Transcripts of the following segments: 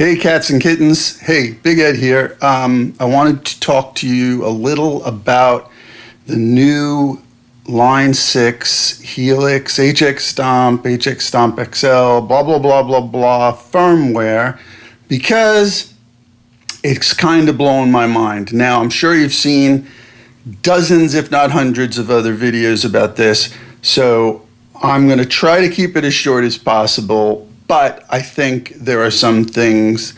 Hey cats and kittens, hey, Big Ed here. I wanted to talk to you a little about the new Line 6 Helix, HX Stomp, HX Stomp XL, blah, blah, blah, blah, blah, firmware, because it's kind of blowing my mind. Now, I'm sure you've seen dozens, if not hundreds, of other videos about this, so I'm going to try to keep it as short as possible. But I think there are some things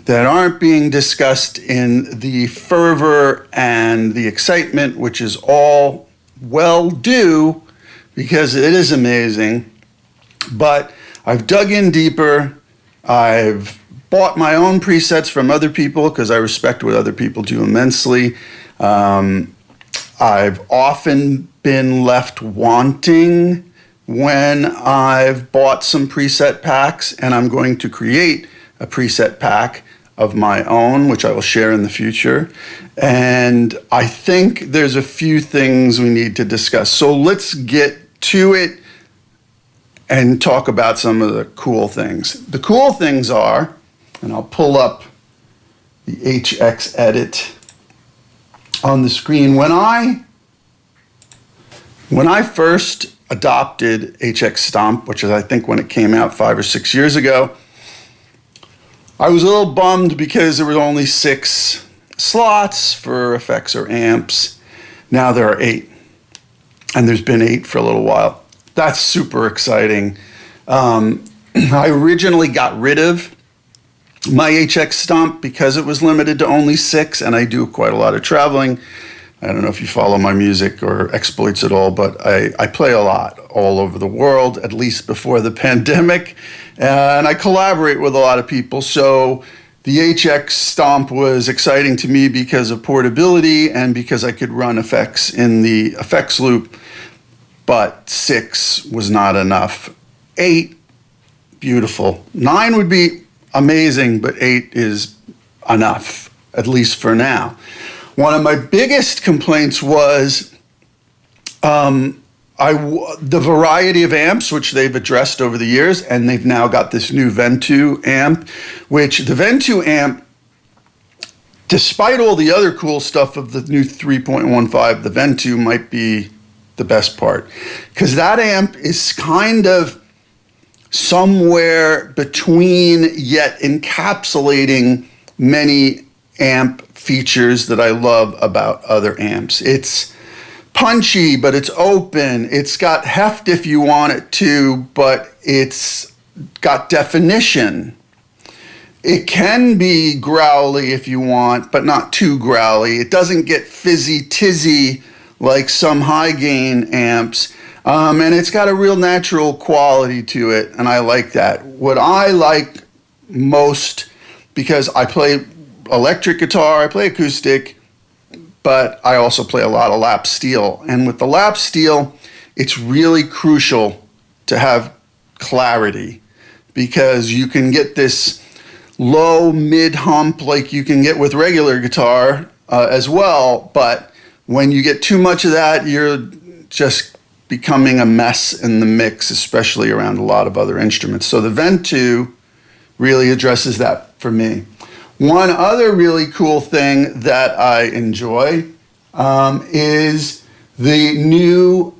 that aren't being discussed in the fervor and the excitement, which is all well due because it is amazing. But I've dug in deeper. I've bought my own presets from other people because I respect what other people do immensely. I've often been left wanting when I've bought some preset packs, and I'm going to create a preset pack of my own, which I will share in the future. And I think there's a few things we need to discuss. So let's get to it and talk about some of the cool things. The cool things are, and I'll pull up the HX edit on the screen. When I first adopted HX Stomp, which is I think when it came out 5 or 6 years ago, I was a little bummed because there were only 6 slots for effects or amps. Now there are 8, and there's been 8 for a little while. That's super exciting. I originally got rid of my HX Stomp because it was limited to only 6, and I do quite a lot of traveling. I don't know if you follow my music or exploits at all, but I play a lot all over the world, at least before the pandemic, and I collaborate with a lot of people. So the HX Stomp was exciting to me because of portability and because I could run effects in the effects loop, but 6 was not enough. 8, beautiful. 9 would be amazing, but 8 is enough, at least for now. One of my biggest complaints was the variety of amps, which they've addressed over the years, and they've now got this new Ventu Amp, which the Ventu Amp, despite all the other cool stuff of the new 3.15, the Ventu might be the best part, because that amp is kind of somewhere between yet encapsulating many amp features that I love about other amps. It's punchy, but it's open. It's got heft if you want it to, but it's got definition. It can be growly if you want, but not too growly. It doesn't get fizzy-tizzy like some high-gain amps. And it's got a real natural quality to it, and I like that. What I like most, because I play electric guitar, I play acoustic, but I also play a lot of lap steel. And with the lap steel, it's really crucial to have clarity, because you can get this low mid hump like you can get with regular guitar as well. But when you get too much of that, you're just becoming a mess in the mix, especially around a lot of other instruments. So the Ventu really addresses that for me. One other really cool thing that I enjoy is the new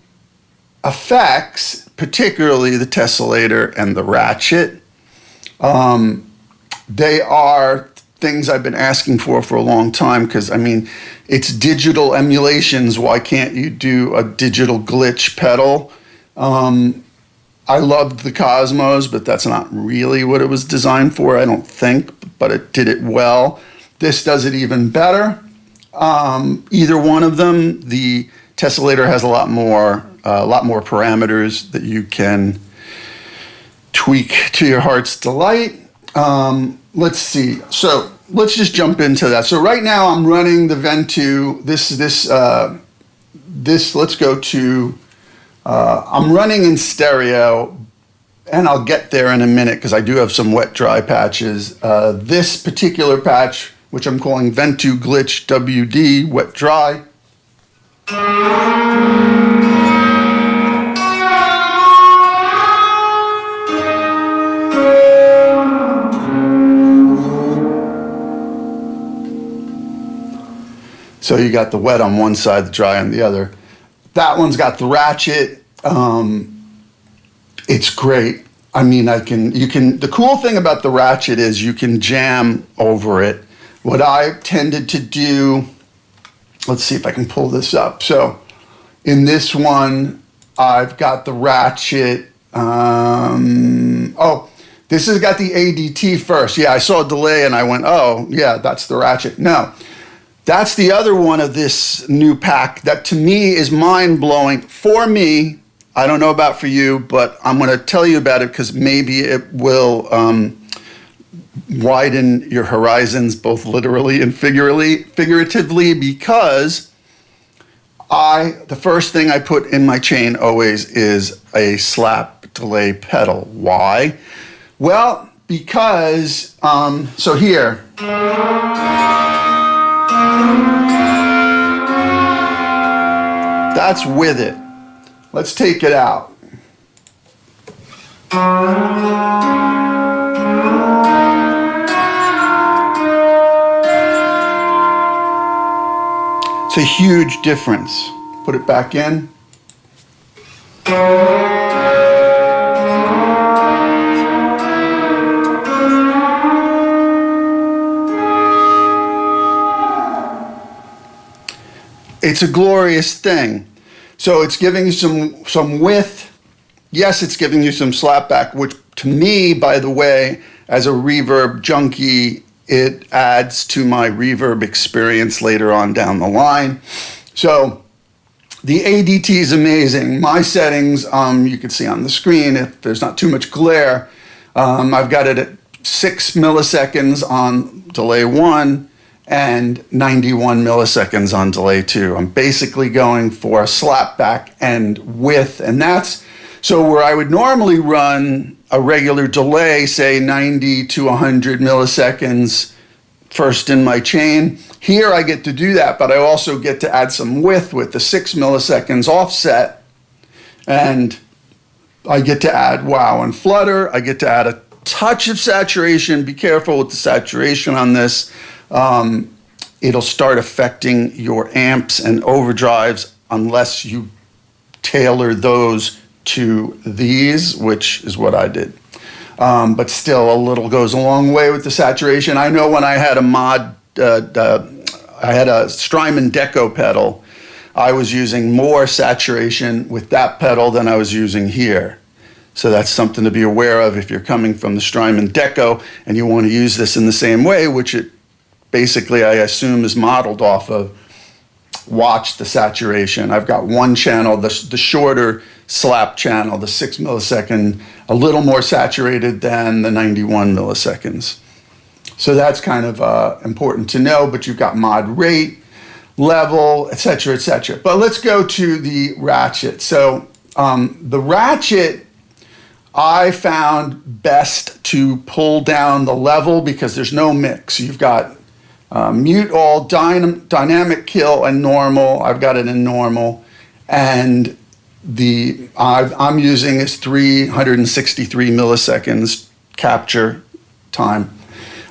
effects, particularly the Tessellator and the ratchet. They are things I've been asking for a long time, because, I mean, it's digital emulations. Why can't you do a digital glitch pedal? I loved the Cosmos, but that's not really what it was designed for, I don't think, but it did it well. This does it even better. Either one of them. The Tessellator has a lot more parameters that you can tweak to your heart's delight. Let's see. So let's just jump into that. So right now I'm running the Ventu. Let's go to. I'm running in stereo, and I'll get there in a minute because I do have some wet-dry patches. This particular patch, which I'm calling Ventu Glitch WD Wet-Dry, So you got the wet on one side, the dry on the other. That one's got the ratchet. It's great. I mean, the cool thing about the ratchet is you can jam over it. What I tended to do, let's see if I can pull this up. So in this one, I've got the ratchet. This has got the ADT first. Yeah, I saw a delay and I went, oh, yeah, that's the ratchet. No, that's the other one of this new pack that to me is mind-blowing. For me, I don't know about for you, but I'm going to tell you about it because maybe it will widen your horizons both literally and figuratively, because the first thing I put in my chain always is a slap delay pedal. Why? Well, because, so here. That's with it. Let's take it out. It's a huge difference. Put it back in. It's a glorious thing. So it's giving you some width. Yes, it's giving you some slapback, which to me, by the way, as a reverb junkie, it adds to my reverb experience later on down the line. So the ADT is amazing. My settings, you can see on the screen, if there's not too much glare, I've got it at 6 milliseconds on delay 1 and 91 milliseconds on delay 2. I'm basically going for slapback and width, and that's so where I would normally run a regular delay, say 90 to 100 milliseconds first in my chain. Here I get to do that, but I also get to add some width with the 6 milliseconds offset, and I get to add wow and flutter. I get to add a touch of saturation. Be careful with the saturation on this. It'll start affecting your amps and overdrives unless you tailor those to these, which is what I did. But still, a little goes a long way with the saturation. I know when I had a I had a Strymon Deco pedal, I was using more saturation with that pedal than I was using here. So that's something to be aware of if you're coming from the Strymon Deco and you want to use this in the same way, which it basically, I assume, is modeled off of. Watch the saturation. I've got one channel, the shorter slap channel, the 6 millisecond, a little more saturated than the 91 milliseconds. So that's kind of important to know, but you've got mod rate, level, etc., etc. But let's go to the ratchet. So the ratchet, I found best to pull down the level because there's no mix. You've got mute all, dynamic kill, and normal. I've got it in normal, and I'm using is 363 milliseconds capture time.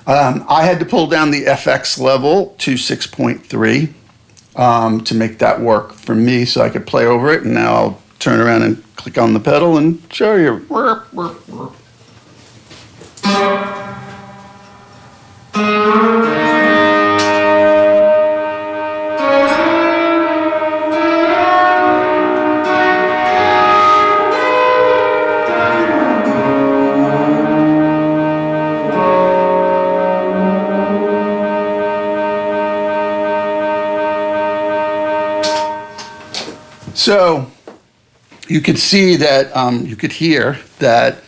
I had to pull down the FX level to 6.3 to make that work for me, so I could play over it. And now I'll turn around and click on the pedal and show you. So you could see that, you could hear that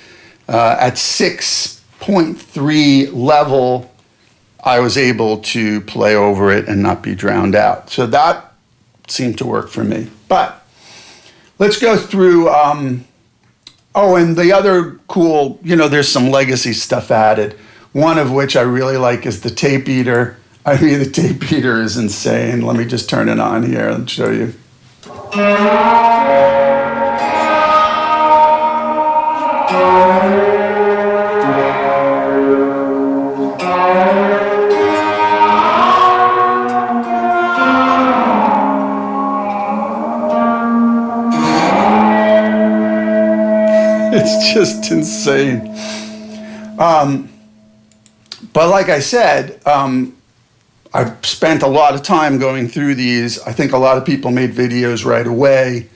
at 6.3 level, I was able to play over it and not be drowned out. So that seemed to work for me. But let's go through, and the other cool, there's some legacy stuff added. One of which I really like is the tape eater. I mean, the tape eater is insane. Let me just turn it on here and show you. It's just insane. But like I said, I've spent a lot of time going through these. I think a lot of people made videos right away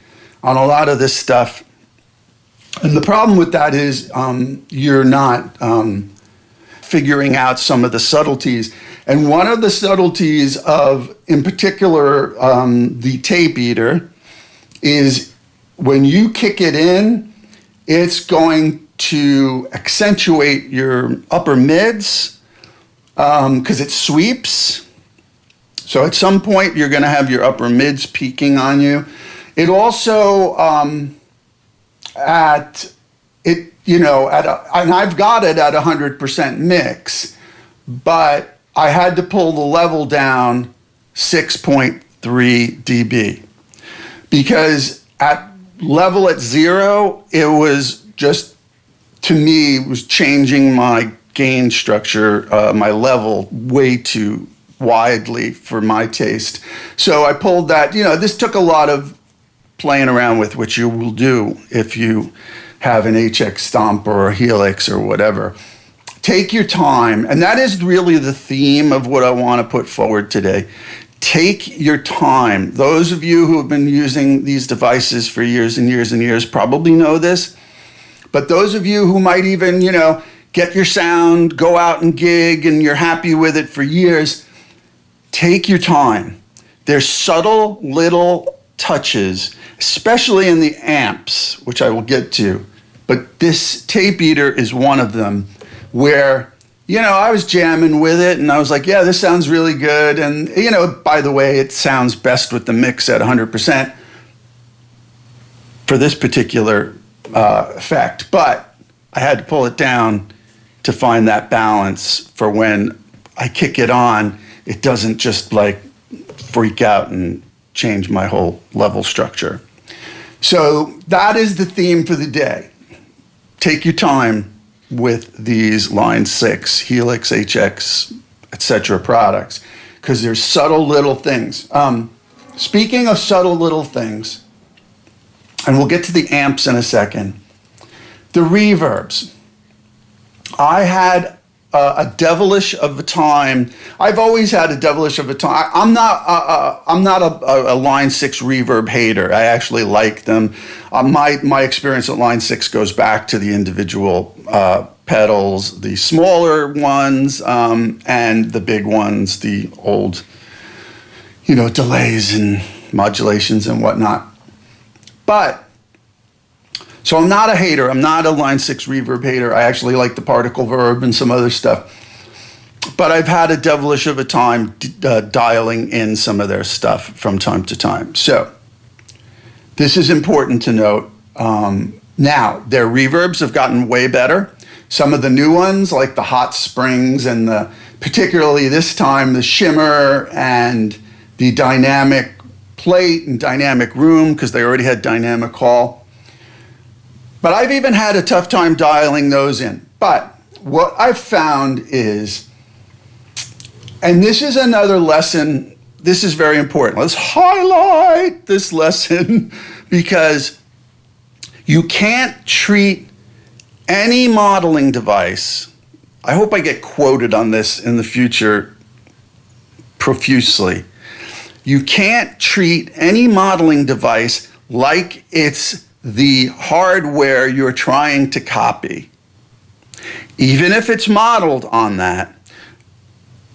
on a lot of this stuff. And the problem with that is you're not figuring out some of the subtleties. And one of the subtleties of, in particular, the tape eater is when you kick it in, it's going to accentuate your upper mids because it sweeps. So at some point, you're going to have your upper mids peaking on you. It also, and I've got it at 100% mix, but I had to pull the level down 6.3 dB because at level at 0, it was just, to me, was changing my gain structure, my level way too widely for my taste. So I pulled that. This took a lot of playing around with, which you will do if you have an HX Stomp or a Helix or whatever. Take your time, and that is really the theme of what I want to put forward today. Take your time. Those of you who have been using these devices for years and years and years probably know this, but those of you who might even, get your sound, go out and gig, and you're happy with it for years, take your time. There's subtle little touches, especially in the amps, which I will get to, but this tape eater is one of them where, I was jamming with it and I was like, yeah, this sounds really good. And, by the way, it sounds best with the mix at 100% for this particular effect. But I had to pull it down to find that balance for when I kick it on, it doesn't just like freak out and change my whole level structure. So that is the theme for the day. Take your time with these Line 6, Helix, HX, etc. products, because there's subtle little things. Speaking of subtle little things, and we'll get to the amps in a second, the reverbs. I had a devilish of a time. I've always had a devilish of a time. I'm not a Line 6 reverb hater. I actually like them. My experience at Line 6 goes back to the individual pedals, the smaller ones and the big ones, the old, delays and modulations and whatnot. But so I'm not a hater. I'm not a Line 6 reverb hater. I actually like the particle verb and some other stuff. But I've had a devilish of a time dialing in some of their stuff from time to time. So this is important to note. Now, their reverbs have gotten way better. Some of the new ones, like the Hot Springs and particularly this time, the Shimmer and the Dynamic Plate and Dynamic Room, because they already had Dynamic Hall. But I've even had a tough time dialing those in. But what I've found is, and this is another lesson, this is very important. Let's highlight this lesson because you can't treat any modeling device. I hope I get quoted on this in the future profusely. You can't treat any modeling device like it's the hardware you're trying to copy, even if it's modeled on that,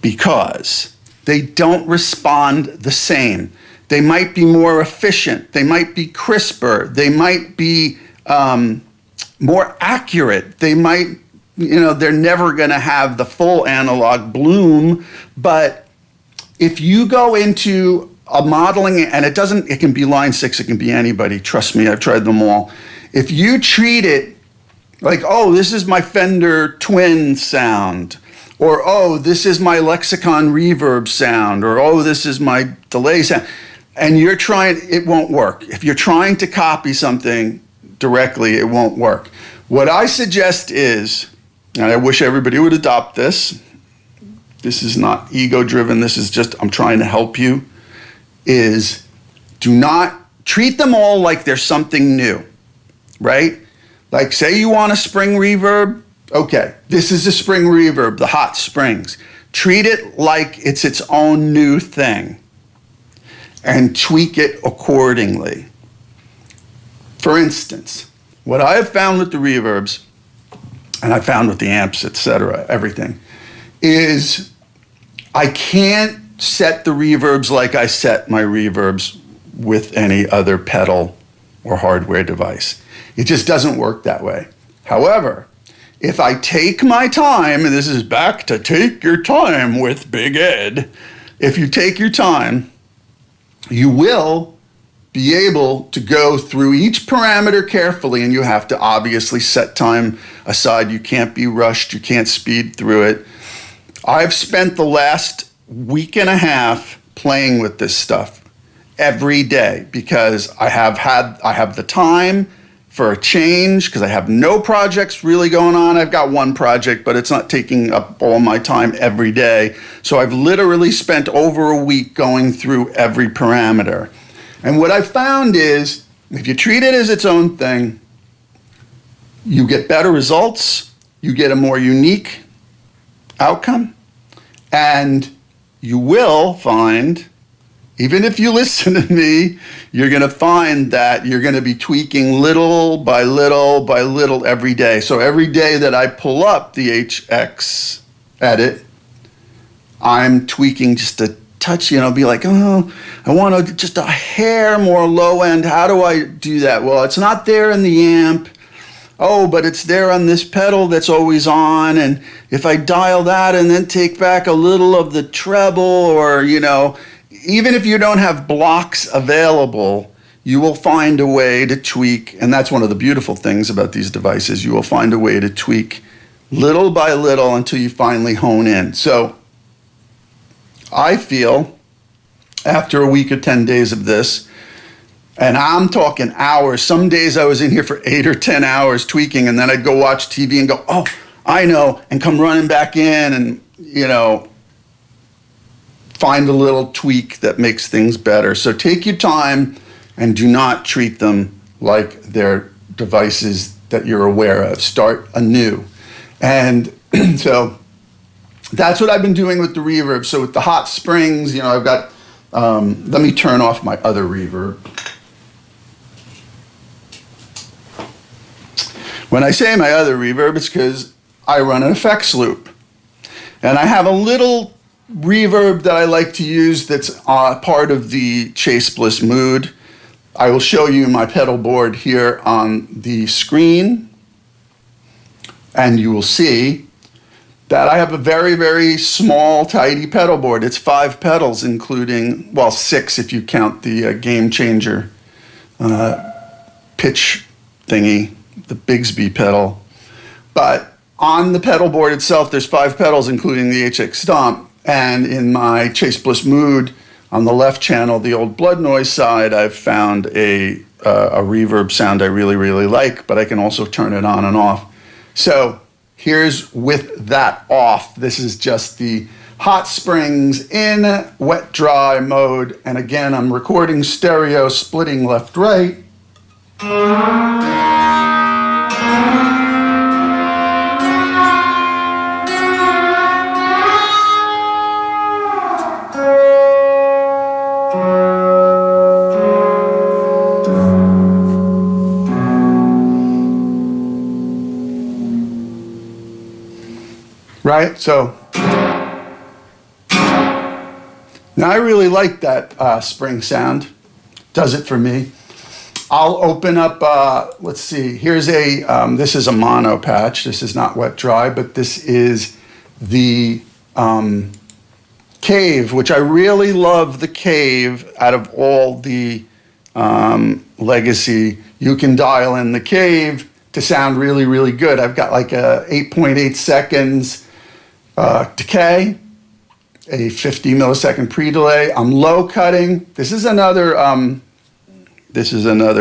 because they don't respond the same. They might be more efficient. They might be crisper. They might be more accurate. They might, they're never going to have the full analog bloom. But if you go into a modeling, and it can be Line 6, it can be anybody. Trust me, I've tried them all. If you treat it like, oh, this is my Fender Twin sound, or oh, this is my Lexicon reverb sound, or oh, this is my delay sound, and it won't work. If you're trying to copy something directly, it won't work. What I suggest is, and I wish everybody would adopt this, this is not ego-driven, this is just, I'm trying to help you, is do not treat them all like they're something new, right? Like, say you want a spring reverb. Okay, this is a spring reverb, the hot springs. Treat it like it's its own new thing and tweak it accordingly. For instance, what I have found with the reverbs, and I found with the amps, etc., everything, is I can't set the reverbs like I set my reverbs with any other pedal or hardware device. It just doesn't work that way. However, if I take my time, and this is back to take your time with Big Ed, if you take your time, you will be able to go through each parameter carefully, and you have to obviously set time aside. You can't be rushed. You can't speed through it. I've spent the last week and a half playing with this stuff every day because I have the time for a change because I have no projects really going on. I've got one project, but it's not taking up all my time every day. So I've literally spent over a week going through every parameter. And what I found is if you treat it as its own thing, you get better results, you get a more unique outcome, and you will find, even if you listen to me, you're going to find that you're going to be tweaking little by little by little every day. So every day that I pull up the HX edit, I'm tweaking just a touch, be like, oh, I want just a hair more low end. How do I do that? Well, it's not there in the amp. Oh, but it's there on this pedal that's always on. And if I dial that and then take back a little of the treble or, even if you don't have blocks available, you will find a way to tweak. And that's one of the beautiful things about these devices. You will find a way to tweak little by little until you finally hone in. So I feel after a week or 10 days of this, and I'm talking hours. Some days I was in here for 8 or 10 hours tweaking, and then I'd go watch TV and go, oh, I know, and come running back in and, find a little tweak that makes things better. So take your time and do not treat them like they're devices that you're aware of. Start anew. And so that's what I've been doing with the reverb. So with the hot springs, I've got, let me turn off my other reverb. When I say my other reverb, it's because I run an effects loop. And I have a little reverb that I like to use that's part of the Chase Bliss mood. I will show you my pedal board here on the screen. And you will see that I have a very, very small, tidy pedal board. It's 5 pedals, including, 6 if you count the Game Changer pitch thingy, the Bigsby pedal. But on the pedal board itself, there's 5 pedals, including the HX Stomp. And in my Chase Bliss mood, on the left channel, the old blood noise side, I've found a reverb sound I really, really like, but I can also turn it on and off. So here's with that off. This is just the hot springs in wet dry mode. And again, I'm recording stereo, splitting left, right. Right, so now I really like that spring sound. Does it for me. I'll open up, let's see, here's this is a mono patch. This is not wet dry, but this is the Cave, which I really love the Cave out of all the Legacy. You can dial in the Cave to sound really, really good. I've got like a 8.8 seconds decay, a 50 millisecond pre-delay. I'm low cutting. This is another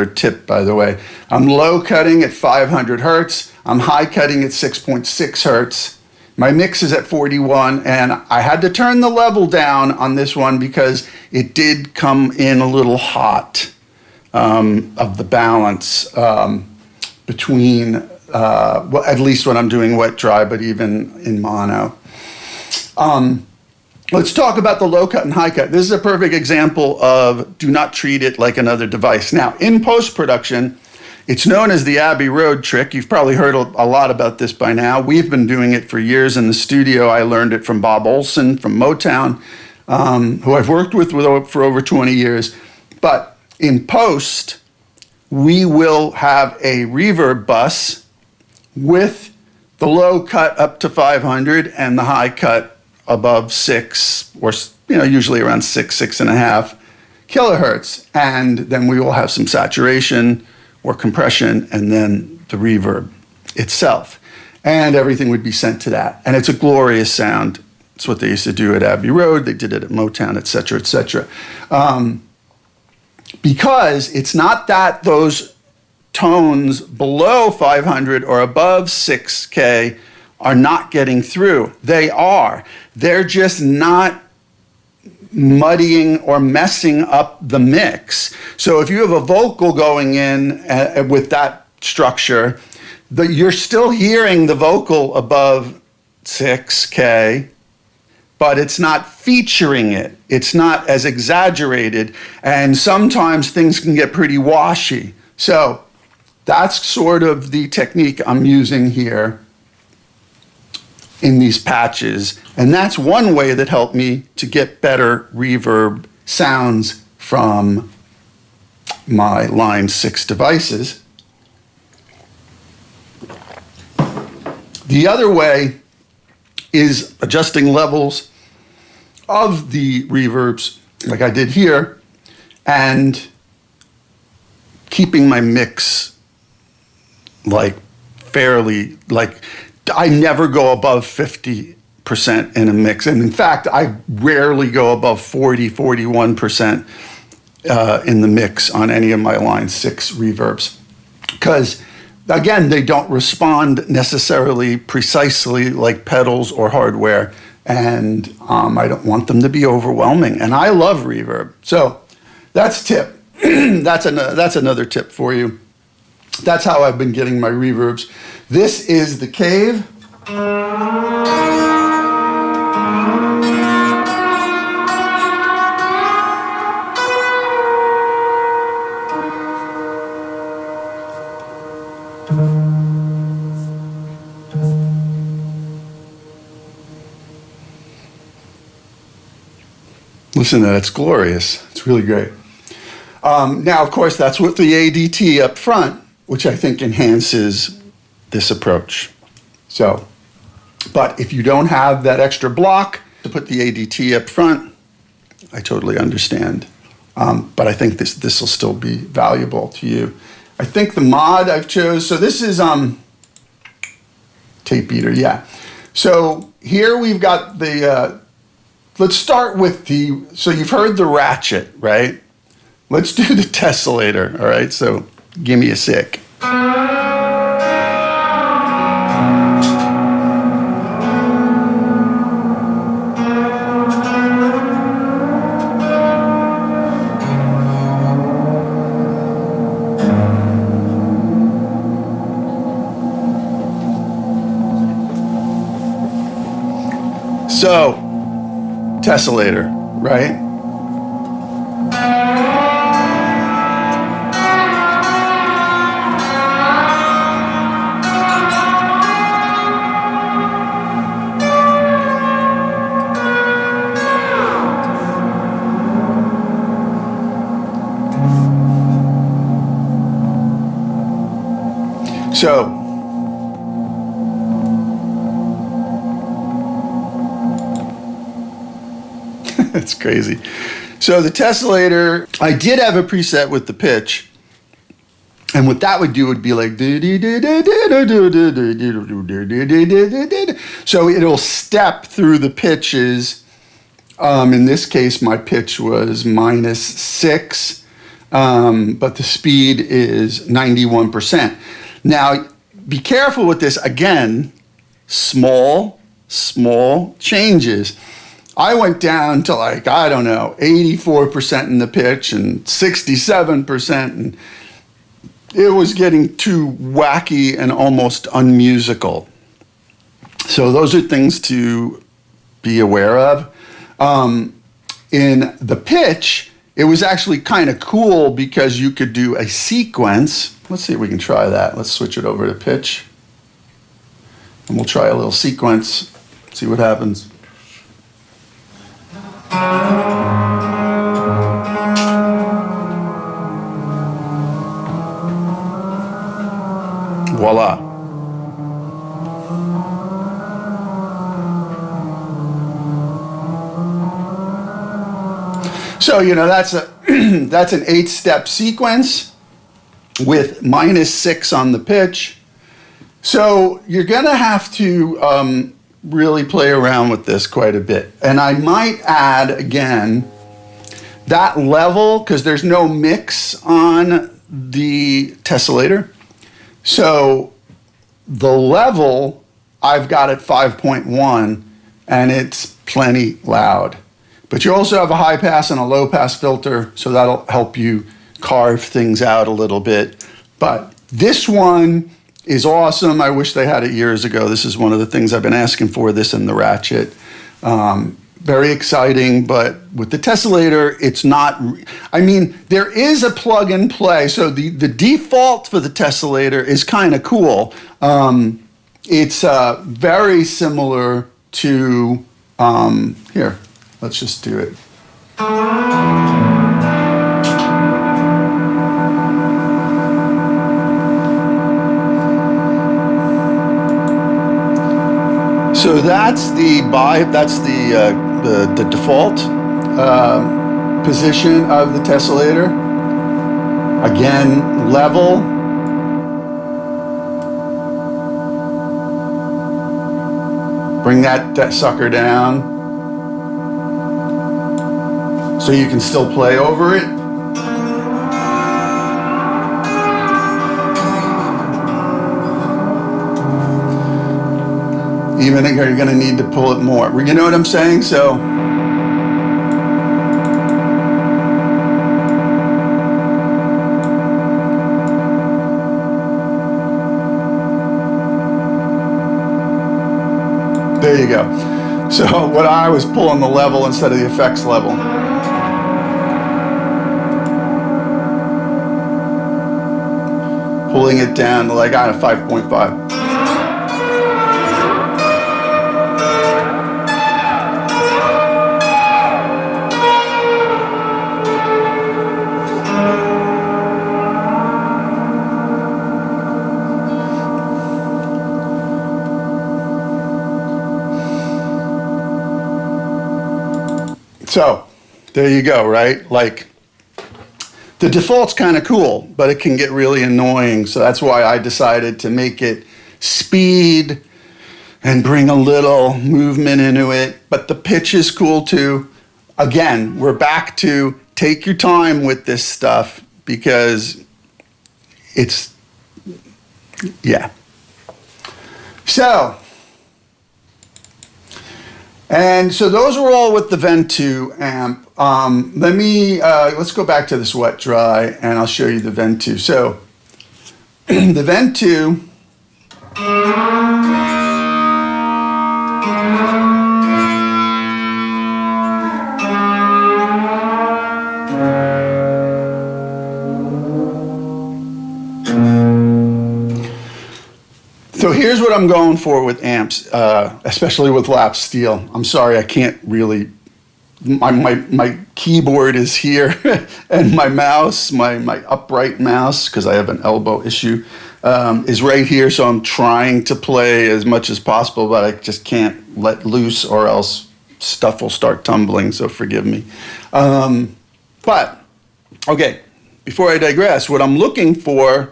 tip, by the way. I'm low cutting at 500 hertz. I'm high cutting at 6.6 hertz. My mix is at 41, and I had to turn the level down on this one because it did come in a little hot of the balance. between, well, at least when I'm doing wet dry, but even in mono. Let's talk about the low cut and high cut. This is a perfect example of do not treat it like another device. Now, in post-production, it's known as the Abbey Road trick. You've probably heard a lot about this by now. We've been doing it for years in the studio. I learned it from Bob Olson from Motown, who I've worked with for over 20 years. But in post, we will have a reverb bus with the low cut up to 500 and the high cut above 6, or usually around 6.5 kilohertz. And then we will have some saturation or compression, and then the reverb itself. And everything would be sent to that. And it's a glorious sound. It's what they used to do at Abbey Road. They did it at Motown, et cetera, et cetera. Because it's not that those tones below 500 or above 6K are not getting through. They are. They're just not muddying or messing up the mix. So if you have a vocal going in with that structure, you're still hearing the vocal above 6K, but it's not featuring it. It's not as exaggerated, and sometimes things can get pretty washy. So that's sort of the technique I'm using here in these patches, and that's one way that helped me to get better reverb sounds from my Line 6 devices. The other way is adjusting levels of the reverbs, like I did here, and keeping my mix fairly, I never go above 50% in a mix. And in fact, I rarely go above 41% in the mix on any of my Line 6 reverbs. Because, again, they don't respond necessarily precisely like pedals or hardware. And I don't want them to be overwhelming. And I love reverb. So that's a tip. That's another tip for you. That's how I've been getting my reverbs. This is the Cave. Listen to that, it's glorious. It's really great. Now, of course, that's with the ADT up front, which I think enhances this approach. So, but if you don't have that extra block to put the ADT up front, I totally understand. But I think this will still be valuable to you. I think the mod I've chose, so this is tape beater, yeah. So here we've got the, let's start with so you've heard the ratchet, right? Let's do the Tessellator, all right? So give me a sec. So, Tessellator, right? So, that's crazy. So the Tessellator, I did have a preset with the pitch, and what that would do would be like, so it'll step through the pitches. In this case, my pitch was -6, but the speed is 91%. Now, be careful with this. Again, small changes. I went down to 84% in the pitch and 67%. And it was getting too wacky and almost unmusical. So those are things to be aware of. In the pitch, it was actually kind of cool because you could do a sequence. Let's see if we can try that. Let's switch it over to pitch. And we'll try a little sequence, see what happens. Voila. So, that's that's an 8-step sequence with -6 on the pitch. So you're going to have to really play around with this quite a bit. And I might add, again, that level, because there's no mix on the Tessellator. So the level I've got at 5.1, and it's plenty loud. But you also have a high pass and a low pass filter, so that'll help you carve things out a little bit. But this one is awesome. I wish they had it years ago. This is one of the things I've been asking for, this and the ratchet. Very exciting, but with the Tessellator, it's not, there is a plug and play. So the default for the Tessellator is kind of cool. It's very similar to, here, let's just do it. So that's the default position of the Tessellator. Again, level. Bring that sucker down so you can still play over it. Even if you're going to need to pull it more. You know what I'm saying? So there you go. So what I was pulling the level instead of the effects level. Pulling it down to like on a 5.5. So there you go, right? Like the default's kind of cool, but it can get really annoying. So that's why I decided to make it speed and bring a little movement into it. But the pitch is cool too. Again, we're back to take your time with this stuff because it's, yeah. So those were all with the Ventu amp. Let's go back to this wet dry and I'll show you the Ventu. So the Ventu, so here's what I'm going for with amps, especially with lap steel. I'm sorry, I can't really, my keyboard is here and my mouse, my upright mouse, because I have an elbow issue, is right here. So I'm trying to play as much as possible, but I just can't let loose or else stuff will start tumbling, so forgive me. But, okay, before I digress, what I'm looking for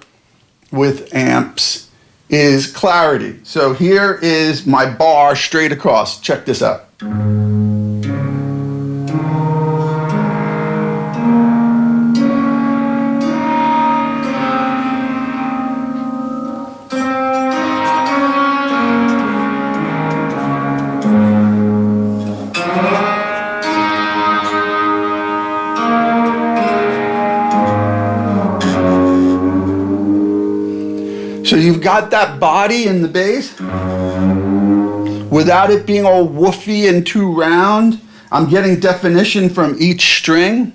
with amps is clarity. So here is my bar straight across. Check this out. you've got that body in the bass without it being all woofy and too round. I'm getting definition from each string.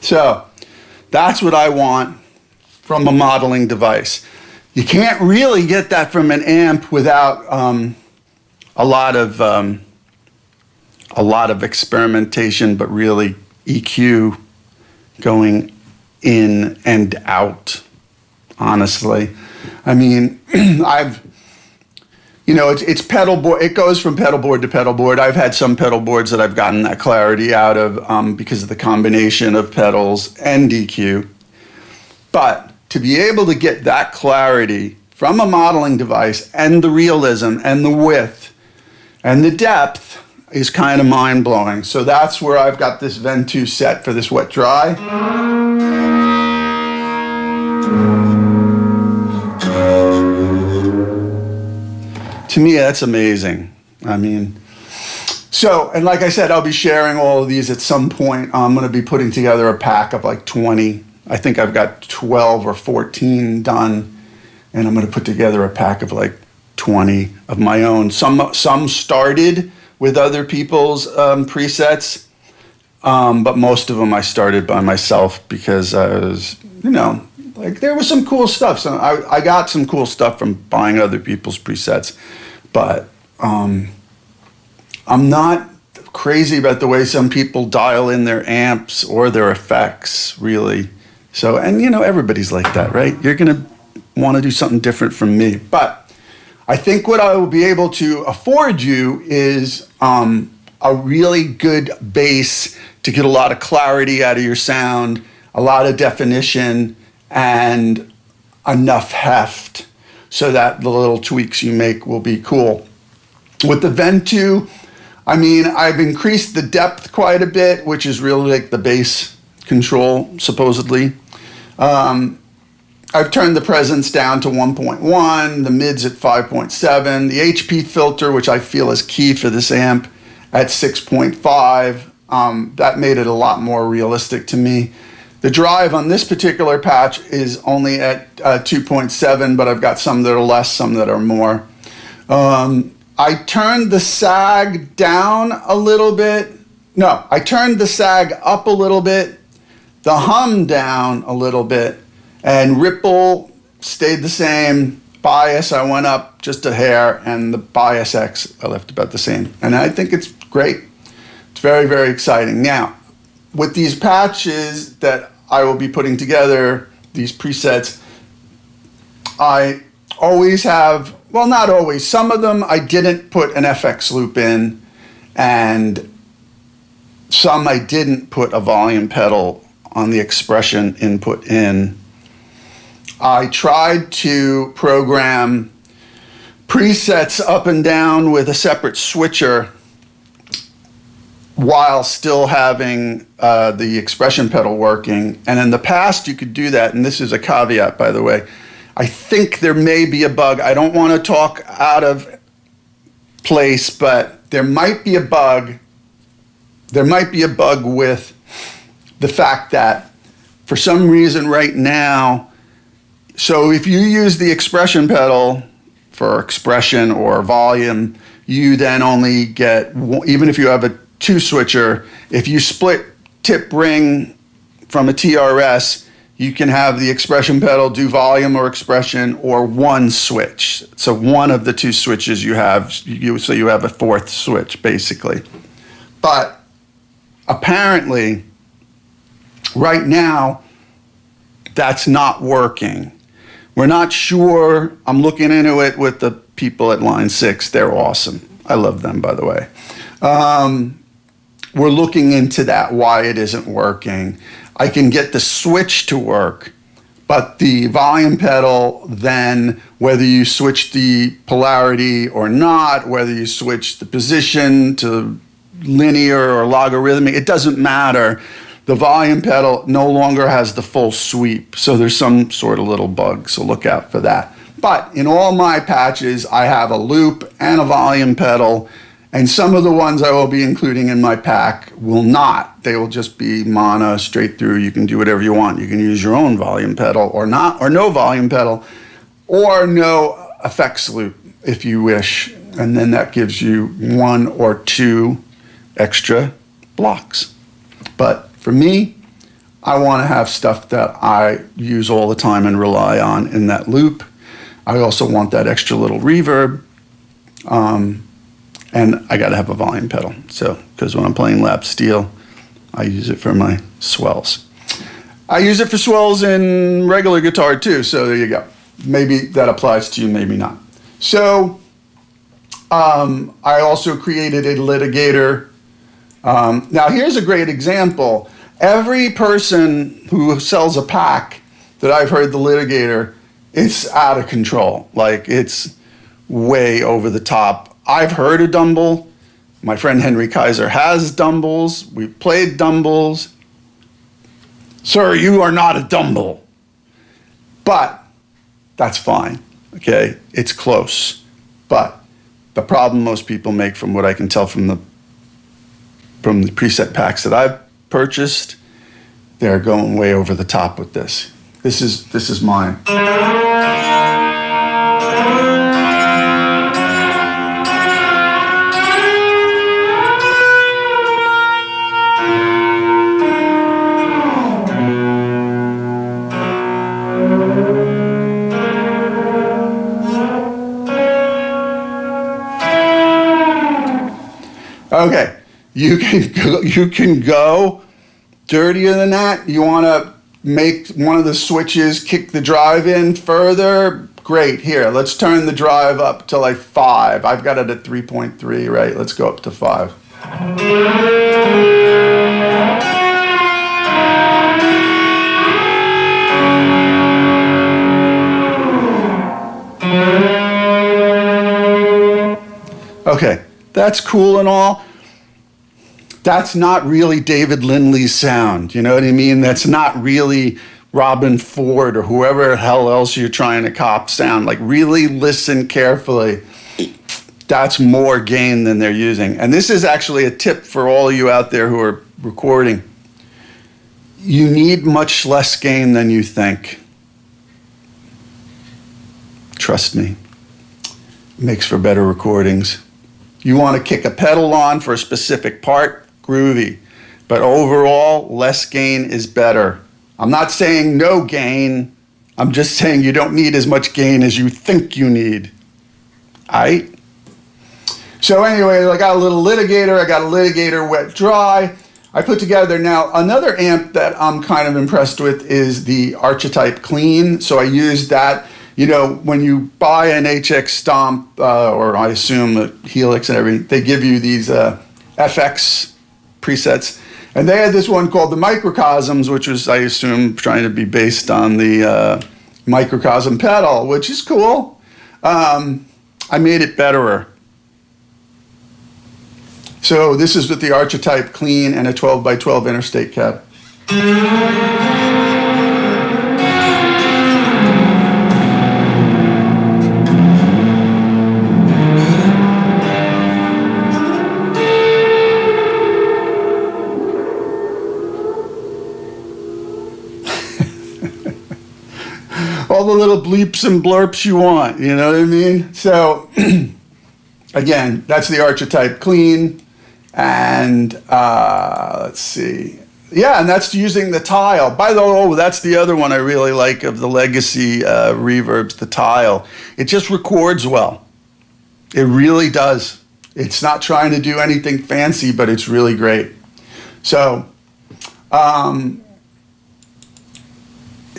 So that's what I want from a modeling device. You can't really get that from an amp without a lot of experimentation, but really EQ going in and out. Honestly, I mean, it's pedal board. It goes from pedal board to pedal board. I've had some pedal boards that I've gotten that clarity out of because of the combination of pedals and EQ. But to be able to get that clarity from a modeling device and the realism and the width and the depth is kind of mind-blowing. So that's where I've got this Ventu set for this wet dry. To me, that's amazing. I mean, so, and like I said, I'll be sharing all of these at some point. I'm going to be putting together a pack of like 20. I think I've got 12 or 14 done, and I'm going to put together a pack of like 20 of my own. Some started with other people's presets, but most of them I started by myself because I was, like there was some cool stuff. So I got some cool stuff from buying other people's presets, but I'm not crazy about the way some people dial in their amps or their effects, really. So, and everybody's like that, right? You're gonna want to do something different from me. But I think what I will be able to afford you is a really good bass to get a lot of clarity out of your sound, a lot of definition, and enough heft so that the little tweaks you make will be cool. With the Ventu, I mean, I've increased the depth quite a bit, which is really like the bass control, supposedly. I've turned the presence down to 1.1, the mids at 5.7, the HP filter, which I feel is key for this amp, at 6.5. That made it a lot more realistic to me. The drive on this particular patch is only at 2.7, but I've got some that are less, some that are more. I turned the sag down a little bit. No, I turned the sag up a little bit, the hum down a little bit, and ripple stayed the same. Bias, I went up just a hair, and the bias X, I left about the same. And I think it's great. It's very, very exciting. Now, with these patches that I will be putting together, these presets, I always have, well, not always, some of them I didn't put an FX loop in, and some I didn't put a volume pedal on the expression input in. I tried to program presets up and down with a separate switcher while still having the expression pedal working. And in the past, you could do that. And this is a caveat, by the way. I think there may be a bug. I don't want to talk out of place, but there might be a bug. There might be a bug with the fact that for some reason right now, so if you use the expression pedal for expression or volume, you then only get, even if you have a two switcher, if you split tip ring from a TRS, you can have the expression pedal do volume or expression or one switch. So one of the two switches you have, so you have a fourth switch basically. But apparently right now that's not working. We're not sure. I'm looking into it with the people at Line 6. They're awesome. I love them, by the way. We're looking into that, why it isn't working. I can get the switch to work, But the volume pedal, then, whether you switch the polarity or not, whether you switch the position to linear or logarithmic, it doesn't matter. The volume pedal no longer has the full sweep. So there's some sort of little bug, so look out for that. But in all my patches, I have a loop and a volume pedal, and some of the ones I will be including in my pack will not. They will just be mono, straight through. You can do whatever you want. You can use your own volume pedal or not, or no volume pedal, or no effects loop if you wish. And then that gives you 1 or 2 extra blocks. But for me, I want to have stuff that I use all the time and rely on in that loop. I also want that extra little reverb. And I got to have a volume pedal. So, because when I'm playing lap steel, I use it for my swells. I use it for swells in regular guitar too. So there you go. Maybe that applies to you, maybe not. So I also created a litigator. Now here's a great example. Every person who sells a pack that I've heard the litigator, it's out of control. Like it's way over the top. I've heard of Dumble. My friend Henry Kaiser has Dumbles. We've played Dumbles. Sir, you are not a Dumble. But that's fine, okay? It's close. But the problem most people make, from what I can tell from the preset packs that I've purchased, they're going way over the top with this. This is mine. Okay, you can go dirtier than that. You want to make one of the switches kick the drive in further? Great. Here, let's turn the drive up to like 5. I've got it at 3.3, right? Let's go up to 5. Okay, that's cool and all. That's not really David Lindley's sound. You know what I mean? That's not really Robin Ford or whoever the hell else you're trying to cop sound. Like, really listen carefully. That's more gain than they're using. And this is actually a tip for all you out there who are recording. You need much less gain than you think. Trust me. It makes for better recordings. You want to kick a pedal on for a specific part, groovy. But overall, less gain is better. I'm not saying no gain. I'm just saying you don't need as much gain as you think you need. All right? So anyway, I got a little litigator. I got a litigator wet dry. I put together now another amp that I'm kind of impressed with is the Archetype Clean. So I used that. You know, when you buy an HX Stomp, or I assume a Helix and everything, they give you these FX presets. And they had this one called the Microcosms, which was, I assume, trying to be based on the Microcosm Petal, which is cool. I made it betterer. So this is with the Archetype Clean and a 12x12 interstate cab. All the little bleeps and blurps you want, you know what I mean? So, again, that's the Archetype Clean. And let's see. Yeah, and that's using the tile. By the way, that's the other one I really like of the legacy reverbs, the tile. It just records well. It really does. It's not trying to do anything fancy, but it's really great. So,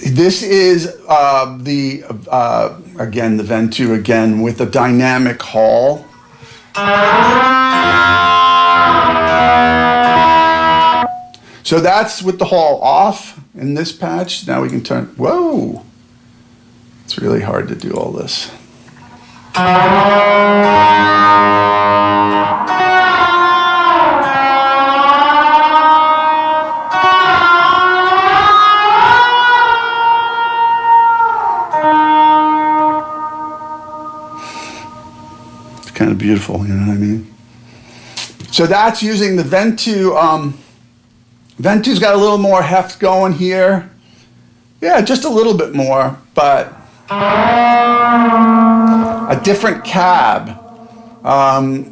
this is again, the Ventu again with a dynamic hall. So that's with the Hall off in this patch. Now we can turn, whoa. It's really hard to do all this. It's kind of beautiful, you know what I mean? So that's using the Ventu. Ventu's got a little more heft going here. Yeah, just a little bit more, but a different cab.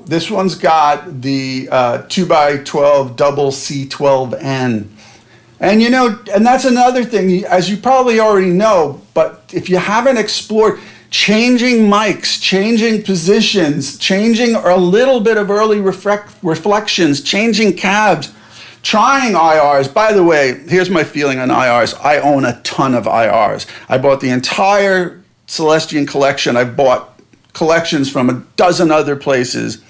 This one's got the 2x12 double C12N. And you know, and that's another thing, as you probably already know, but if you haven't explored, changing mics, changing positions, changing a little bit of early reflections, changing cabs, trying IRs. By the way, here's my feeling on IRs. I own a ton of IRs. I bought the entire Celestion collection. I've bought collections from a dozen other places.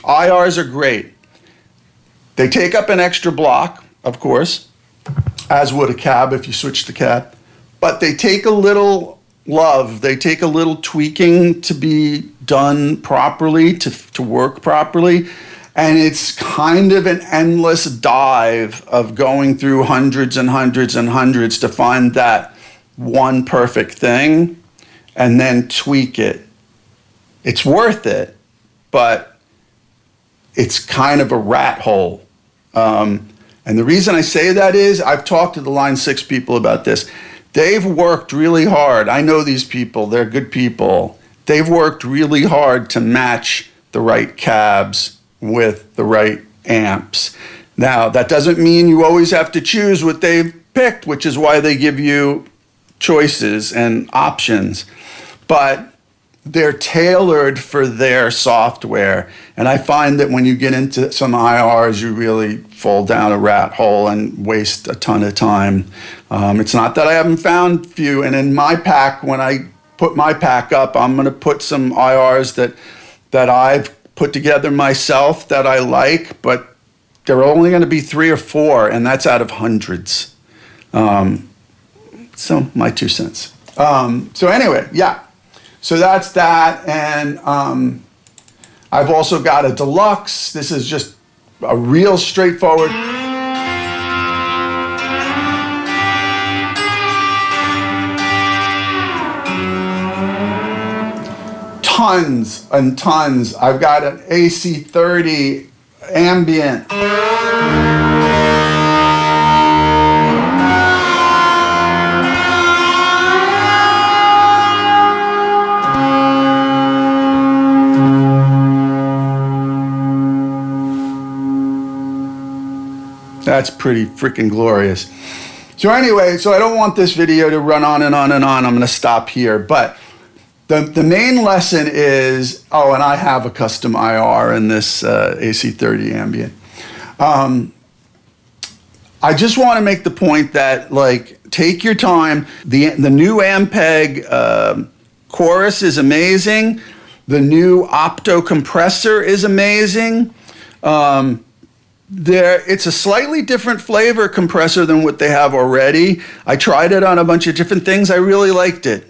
IRs are great. They take up an extra block, of course, as would a cab if you switch the cab. But they take a little love. They take a little tweaking to be done properly, to work properly. And it's kind of an endless dive of going through hundreds and hundreds and hundreds to find that one perfect thing and then tweak it. It's worth it, but it's kind of a rat hole. And the reason I say that is I've talked to the Line 6 people about this. They've worked really hard. I know these people. They're good people. They've worked really hard to match the right cabs with the right amps. Now, that doesn't mean you always have to choose what they've picked, which is why they give you choices and options. But they're tailored for their software. And I find that when you get into some IRs, you really fall down a rat hole and waste a ton of time. It's not that I haven't found few. And in my pack, when I put my pack up, I'm going to put some IRs that I've put together myself that I like, but there are only going to be 3 or 4, and that's out of hundreds. So my 2 cents. So anyway, yeah. So that's that, and I've also got a deluxe. This is just a real straightforward. Tons and tons. I've got an AC30 ambient. That's pretty freaking glorious. So anyway, so I don't want this video to run on and on and on. I'm going to stop here. But the main lesson is, oh, and I have a custom IR in this AC30 ambient. I just want to make the point that, like, take your time. The new Ampeg chorus is amazing. The new opto compressor is amazing. It's a slightly different flavor compressor than what they have already. I tried it on a bunch of different things. I really liked it,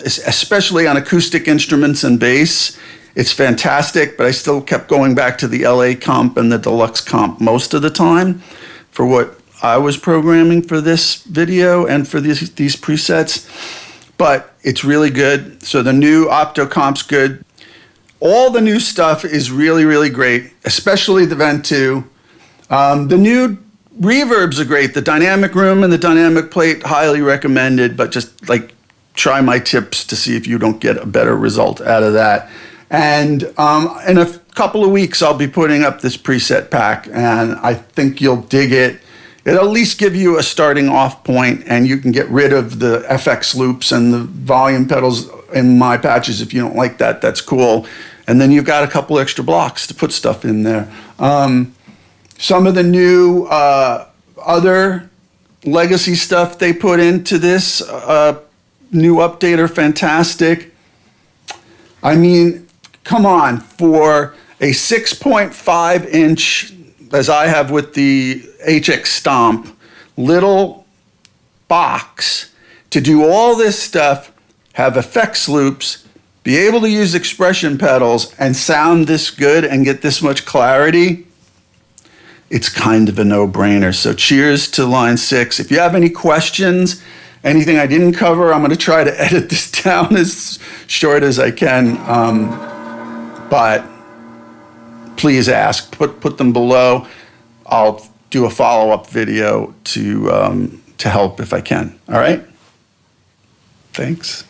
especially on acoustic instruments and bass. It's fantastic, but I still kept going back to the LA comp and the deluxe comp most of the time for what I was programming for this video and for these presets. But it's really good. So the new opto comp's good. All the new stuff is really, really great, especially the Ventu. The new reverbs are great. The dynamic room and the dynamic plate, highly recommended, but just like try my tips to see if you don't get a better result out of that. And in a couple of weeks, I'll be putting up this preset pack, and I think you'll dig it. It'll at least give you a starting off point, and you can get rid of the FX loops and the volume pedals in my patches. If you don't like that, that's cool. And then you've got a couple extra blocks to put stuff in there. Some of the new other legacy stuff they put into this new update are fantastic. I mean, come on, for a 6.5-inch as I have with the HX Stomp, little box to do all this stuff, have effects loops, be able to use expression pedals and sound this good and get this much clarity, it's kind of a no-brainer. So cheers to line 6. If you have any questions, anything I didn't cover, I'm going to try to edit this down as short as I can. But please ask. Put them below. I'll do a follow-up video to help if I can. All right? Thanks.